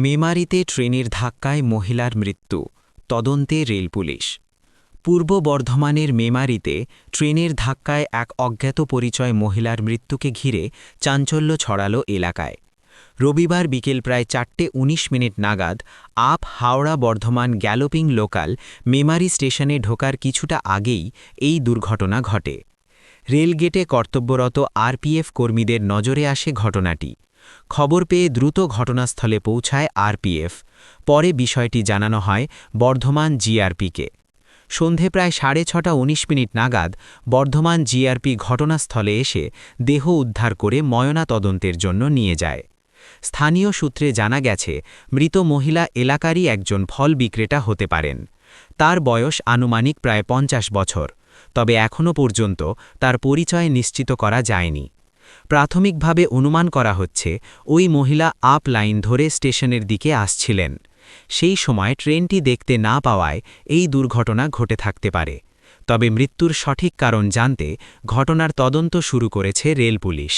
মেমারিতে ট্রেনের ধাক্কায় মহিলার মৃত্যু, তদন্তে রেল পুলিশ। পূর্ব বর্ধমানের মেমারিতে ট্রেনের ধাক্কায় এক অজ্ঞাত পরিচয় মহিলার মৃত্যুকে ঘিরে চাঞ্চল্য ছড়াল এলাকায়। রবিবার বিকেল প্রায় ৪:১৯ নাগাদ up Howrah Bardhaman galloping local Memari স্টেশনে ঢোকার কিছুটা আগেই এই দুর্ঘটনা ঘটে। রেলগেটে কর্তব্যরত আরপিএফ কর্মীদের নজরে আসে ঘটনাটি। খবর পেয়ে দ্রুত ঘটনাস্থলে পৌঁছায় আরপিএফ। পরে বিষয়টি জানানো হয় বর্ধমান জিআরপিকে। সন্ধে প্রায় ৬:৬:১৯ নাগাদ বর্ধমান জিআরপি ঘটনাস্থলে এসে দেহ উদ্ধার করে ময়নাতদন্তের জন্য নিয়ে যায়। স্থানীয় সূত্রে জানা গেছে, মৃত মহিলা এলাকারই একজন ফল বিক্রেতা হতে পারেন। তার বয়স আনুমানিক প্রায় ৫০ বছর, তবে এখনও পর্যন্ত তার পরিচয় নিশ্চিত করা যায়নি। প্রাথমিকভাবে অনুমান করা হচ্ছে ওই মহিলা আপ লাইন ধরে স্টেশনের দিকে আসছিলেন। সেই সময় ট্রেনটি দেখতে না পাওয়ায় এই দুর্ঘটনা ঘটে থাকতে পারে। তবে মৃত্যুর সঠিক কারণ জানতে ঘটনার তদন্ত শুরু করেছে রেল পুলিশ।